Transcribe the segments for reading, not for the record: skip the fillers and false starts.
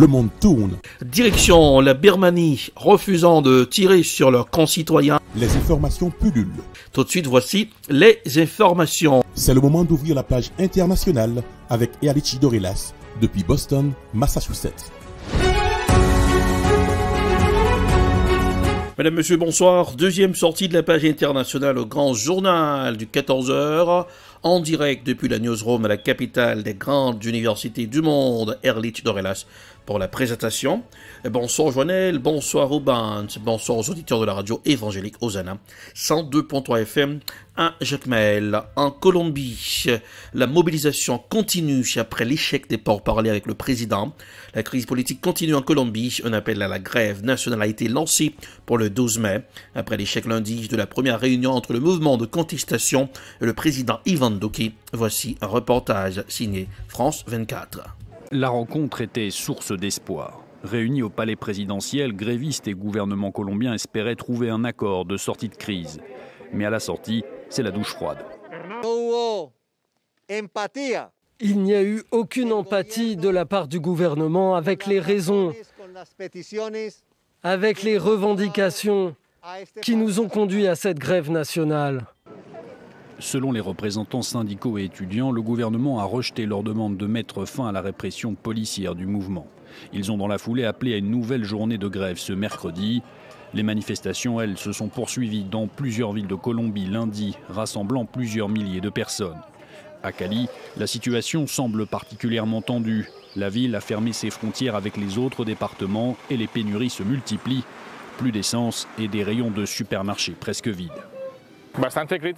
le monde tourne. Direction la Birmanie, refusant de tirer sur leurs concitoyens. Les informations pullulent. Tout de suite, voici les informations. C'est le moment d'ouvrir la page internationale avec Erlich Dorelas depuis Boston, Massachusetts. Mesdames, Messieurs, bonsoir. Deuxième sortie de la page internationale au grand journal du 14h, en direct depuis la newsroom à la capitale des grandes universités du monde, Erlich Dorelas, pour la présentation. Bonsoir Joannel, bonsoir Ruben, bonsoir aux auditeurs de la radio évangélique Hosanna, 102.3 FM à Jacmel. En Colombie, la mobilisation continue après l'échec des pourparlers avec le président. La crise politique continue en Colombie. Un appel à la grève nationale a été lancé pour le 12 mai, après l'échec lundi de la première réunion entre le mouvement de contestation et le président Ivan Duque. Voici un reportage signé France 24. La rencontre était source d'espoir. Réunis au palais présidentiel, grévistes et gouvernement colombien espéraient trouver un accord de sortie de crise. Mais à la sortie, c'est la douche froide. Il n'y a eu aucune empathie de la part du gouvernement avec les raisons, avec les revendications qui nous ont conduits à cette grève nationale. Selon les représentants syndicaux et étudiants, le gouvernement a rejeté leur demande de mettre fin à la répression policière du mouvement. Ils ont dans la foulée appelé à une nouvelle journée de grève ce mercredi. Les manifestations, elles, se sont poursuivies dans plusieurs villes de Colombie lundi, rassemblant plusieurs milliers de personnes. À Cali, la situation semble particulièrement tendue. La ville a fermé ses frontières avec les autres départements et les pénuries se multiplient. Plus d'essence et des rayons de supermarchés presque vides.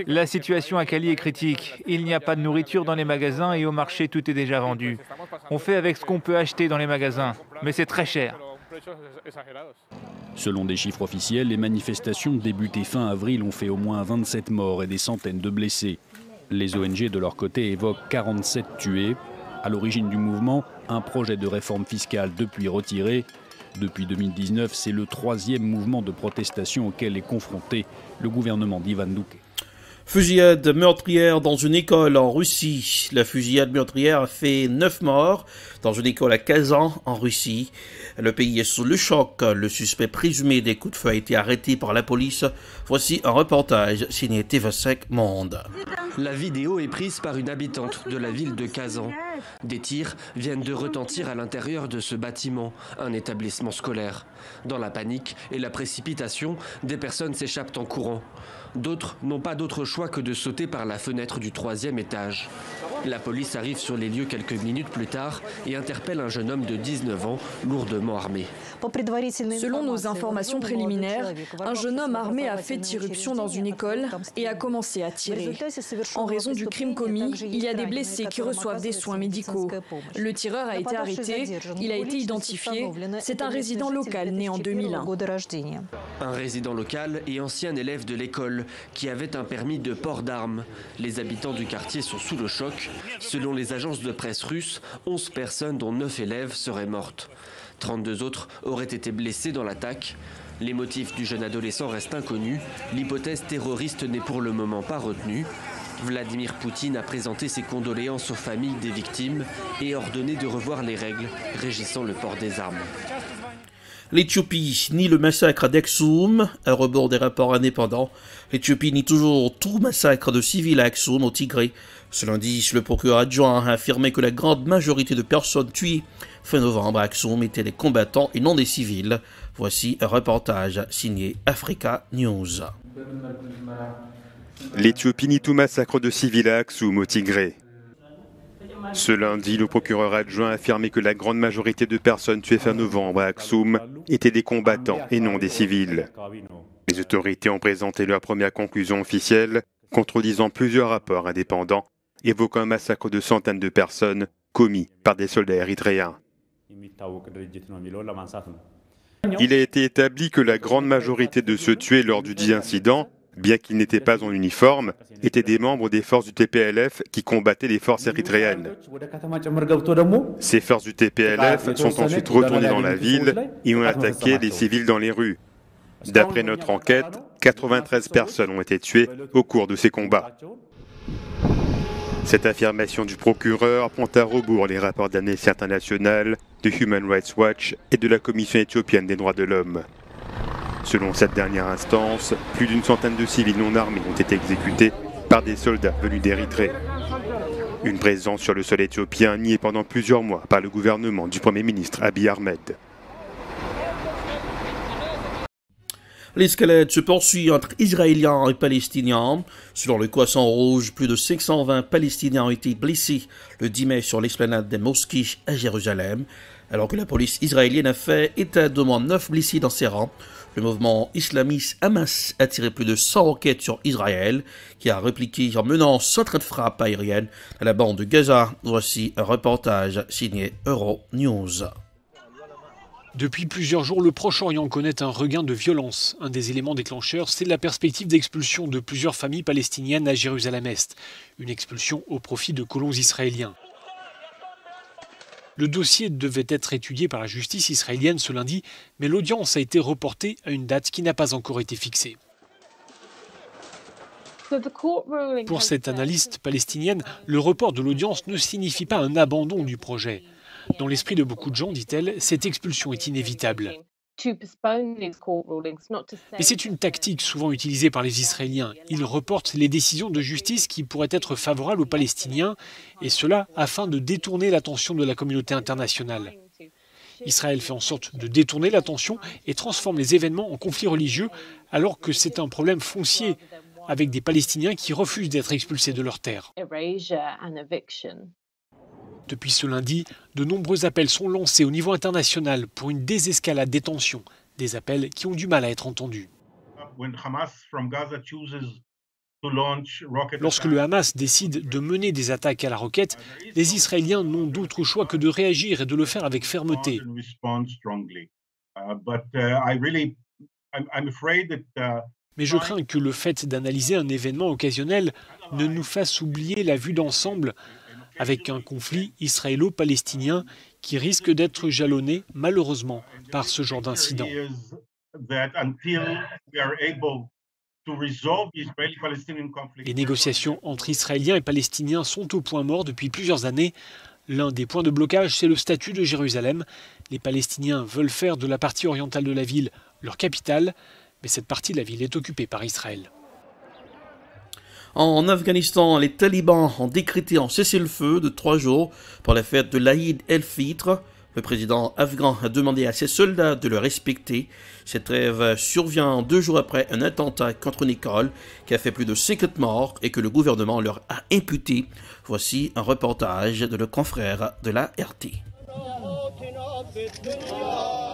La situation à Cali est critique. Il n'y a pas de nourriture dans les magasins et au marché tout est déjà vendu. On fait avec ce qu'on peut acheter dans les magasins, mais c'est très cher. Selon des chiffres officiels, les manifestations débutées fin avril ont fait au moins 27 morts et des centaines de blessés. Les ONG de leur côté évoquent 47 tués. À l'origine du mouvement, un projet de réforme fiscale depuis retiré. Depuis 2019, c'est le troisième mouvement de protestation auquel est confronté le gouvernement d'Ivan Duque. Fusillade meurtrière dans une école en Russie. La fusillade meurtrière a fait 9 morts dans une école à Kazan en Russie. Le pays est sous le choc. Le suspect présumé des coups de feu a été arrêté par la police. Voici un reportage signé TV5 Monde. La vidéo est prise par une habitante de la ville de Kazan. Des tirs viennent de retentir à l'intérieur de ce bâtiment, un établissement scolaire. Dans la panique et la précipitation, des personnes s'échappent en courant. D'autres n'ont pas d'autre choix que de sauter par la fenêtre du 3e étage. La police arrive sur les lieux quelques minutes plus tard et interpelle un jeune homme de 19 ans, lourdement armé. Selon nos informations préliminaires, un jeune homme armé a fait irruption dans une école et a commencé à tirer. En raison du crime commis, il y a des blessés qui reçoivent des soins médicaux. Le tireur a été arrêté, il a été identifié. C'est un résident local né en 2001. Un résident local et ancien élève de l'école qui avait un permis de port d'armes. Les habitants du quartier sont sous le choc. Selon les agences de presse russes, 11 personnes dont 9 élèves seraient mortes. 32 autres auraient été blessés dans l'attaque. Les motifs du jeune adolescent restent inconnus. L'hypothèse terroriste n'est pour le moment pas retenue. Vladimir Poutine a présenté ses condoléances aux familles des victimes et ordonné de revoir les règles régissant le port des armes. L'Éthiopie nie le massacre d'Aksum, à rebord des rapports indépendants. L'Éthiopie nie toujours tout massacre de civils à Aksum, au Tigré. Ce lundi, le procureur adjoint a affirmé que la grande majorité de personnes tuées fin novembre à Aksum étaient des combattants et non des civils. Voici un reportage signé Africa News. L'Éthiopie nie tout massacre de civils à Aksum, au Tigré. Ce lundi, le procureur adjoint a affirmé que la grande majorité de personnes tuées fin novembre à Aksum étaient des combattants et non des civils. Les autorités ont présenté leur première conclusion officielle, contredisant plusieurs rapports indépendants, évoquant un massacre de centaines de personnes commis par des soldats érythréens. Il a été établi que la grande majorité de ceux tués lors du dit incident, bien qu'ils n'étaient pas en uniforme, étaient des membres des forces du TPLF qui combattaient les forces érythréennes. Ces forces du TPLF sont ensuite retournées dans la ville et ont attaqué les civils dans les rues. D'après notre enquête, 93 personnes ont été tuées au cours de ces combats. Cette affirmation du procureur pointe à rebours les rapports d'Amnesty International, de Human Rights Watch et de la Commission éthiopienne des droits de l'homme. Selon cette dernière instance, plus d'une centaine de civils non armés ont été exécutés par des soldats venus d'Érythrée. Une présence sur le sol éthiopien niée pendant plusieurs mois par le gouvernement du Premier ministre Abiy Ahmed. L'escalade se poursuit entre Israéliens et Palestiniens. Selon le Croissant Rouge, plus de 520 Palestiniens ont été blessés le 10 mai sur l'esplanade des mosquées à Jérusalem, alors que la police israélienne a fait état d'au moins 9 blessés dans ses rangs. Le mouvement islamiste Hamas a tiré plus de 100 roquettes sur Israël, qui a répliqué en menant 130 frappes aériennes à la bande de Gaza. Voici un reportage signé Euronews. Depuis plusieurs jours, le Proche-Orient connaît un regain de violence. Un des éléments déclencheurs, c'est la perspective d'expulsion de plusieurs familles palestiniennes à Jérusalem-Est. Une expulsion au profit de colons israéliens. Le dossier devait être étudié par la justice israélienne ce lundi, mais l'audience a été reportée à une date qui n'a pas encore été fixée. Pour cette analyste palestinienne, le report de l'audience ne signifie pas un abandon du projet. Dans l'esprit de beaucoup de gens, dit-elle, cette expulsion est inévitable. Mais c'est une tactique souvent utilisée par les Israéliens. Ils reportent les décisions de justice qui pourraient être favorables aux Palestiniens, et cela afin de détourner l'attention de la communauté internationale. Israël fait en sorte de détourner l'attention et transforme les événements en conflits religieux, alors que c'est un problème foncier, avec des Palestiniens qui refusent d'être expulsés de leurs terres. Depuis ce lundi, de nombreux appels sont lancés au niveau international pour une désescalade des tensions, des appels qui ont du mal à être entendus. Lorsque le Hamas décide de mener des attaques à la roquette, les Israéliens n'ont d'autre choix que de réagir et de le faire avec fermeté. Mais je crains que le fait d'analyser un événement occasionnel ne nous fasse oublier la vue d'ensemble avec un conflit israélo-palestinien qui risque d'être jalonné, malheureusement, par ce genre d'incident. Les négociations entre Israéliens et Palestiniens sont au point mort depuis plusieurs années. L'un des points de blocage, c'est le statut de Jérusalem. Les Palestiniens veulent faire de la partie orientale de la ville leur capitale, mais cette partie de la ville est occupée par Israël. En Afghanistan, les talibans ont décrété un cessez-le-feu de 3 jours pour la fête de l'Aïd el-Fitr. Le président afghan a demandé à ses soldats de le respecter. Cette trêve survient 2 jours après un attentat contre une école qui a fait plus de 50 morts et que le gouvernement leur a imputé. Voici un reportage de nos confrères de la RT.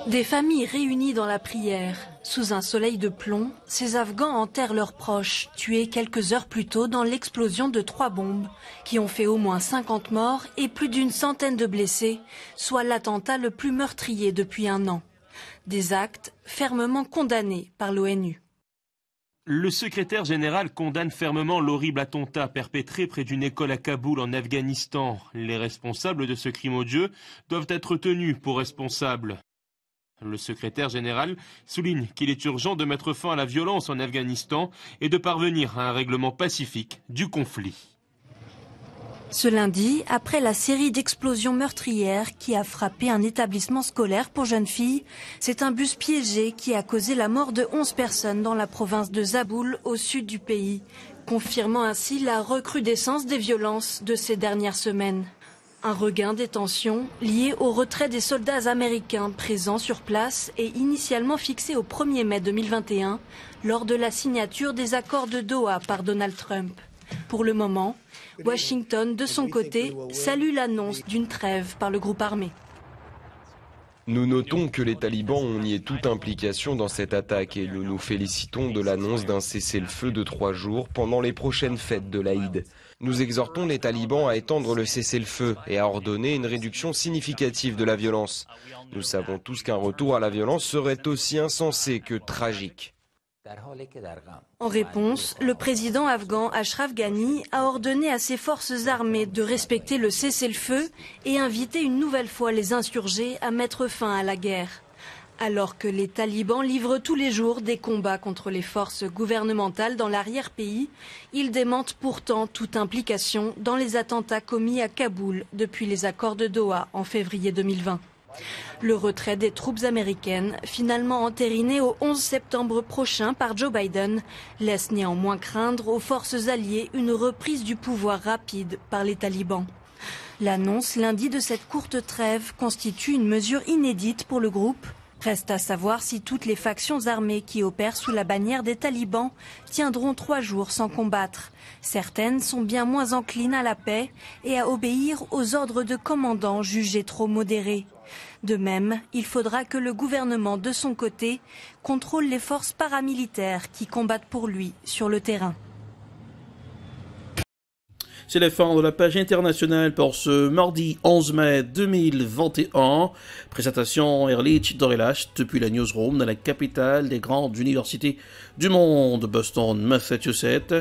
Des familles réunies dans la prière. Sous un soleil de plomb, ces Afghans enterrent leurs proches, tués quelques heures plus tôt dans l'explosion de 3 bombes, qui ont fait au moins 50 morts et plus d'une centaine de blessés, soit l'attentat le plus meurtrier depuis 1 an. Des actes fermement condamnés par l'ONU. Le secrétaire général condamne fermement l'horrible attentat perpétré près d'une école à Kaboul en Afghanistan. Les responsables de ce crime odieux doivent être tenus pour responsables. Le secrétaire général souligne qu'il est urgent de mettre fin à la violence en Afghanistan et de parvenir à un règlement pacifique du conflit. Ce lundi, après la série d'explosions meurtrières qui a frappé un établissement scolaire pour jeunes filles, c'est un bus piégé qui a causé la mort de 11 personnes dans la province de Zabul, au sud du pays, confirmant ainsi la recrudescence des violences de ces dernières semaines. Un regain des tensions lié au retrait des soldats américains présents sur place et initialement fixé au 1er mai 2021 lors de la signature des accords de Doha par Donald Trump. Pour le moment, Washington, de son côté, salue l'annonce d'une trêve par le groupe armé. Nous notons que les talibans ont nié toute implication dans cette attaque et nous nous félicitons de l'annonce d'un cessez-le-feu de 3 jours pendant les prochaines fêtes de l'Aïd. Nous exhortons les talibans à étendre le cessez-le-feu et à ordonner une réduction significative de la violence. Nous savons tous qu'un retour à la violence serait aussi insensé que tragique. En réponse, le président afghan Ashraf Ghani a ordonné à ses forces armées de respecter le cessez-le-feu et invité une nouvelle fois les insurgés à mettre fin à la guerre. Alors que les talibans livrent tous les jours des combats contre les forces gouvernementales dans l'arrière-pays, ils démentent pourtant toute implication dans les attentats commis à Kaboul depuis les accords de Doha en février 2020. Le retrait des troupes américaines, finalement entériné au 11 septembre prochain par Joe Biden, laisse néanmoins craindre aux forces alliées une reprise du pouvoir rapide par les talibans. L'annonce lundi de cette courte trêve constitue une mesure inédite pour le groupe. Reste à savoir si toutes les factions armées qui opèrent sous la bannière des talibans tiendront 3 jours sans combattre. Certaines sont bien moins enclines à la paix et à obéir aux ordres de commandants jugés trop modérés. De même, il faudra que le gouvernement, de son côté, contrôle les forces paramilitaires qui combattent pour lui sur le terrain. C'est la fin de la page internationale pour ce mardi 11 mai 2021. Présentation Erlich Dorelas depuis la newsroom dans la capitale des grandes universités du monde, Boston, Massachusetts.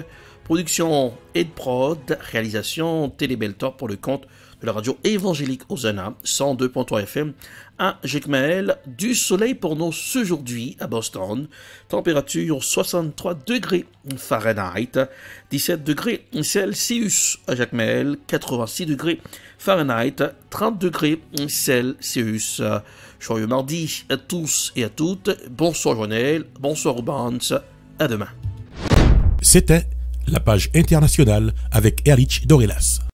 Production Ed Prod, réalisation Télébeltor pour le compte de la radio évangélique Hosanna, 102.3 FM à Jacmel. Du soleil pour nous aujourd'hui à Boston. Température 63 degrés Fahrenheit, 17 degrés Celsius à Jacmel, 86 degrés Fahrenheit, 30 degrés Celsius. Joyeux mardi à tous et à toutes. Bonsoir Joël, bonsoir Rubens, à demain. C'était la page internationale avec Erlich Dorelas.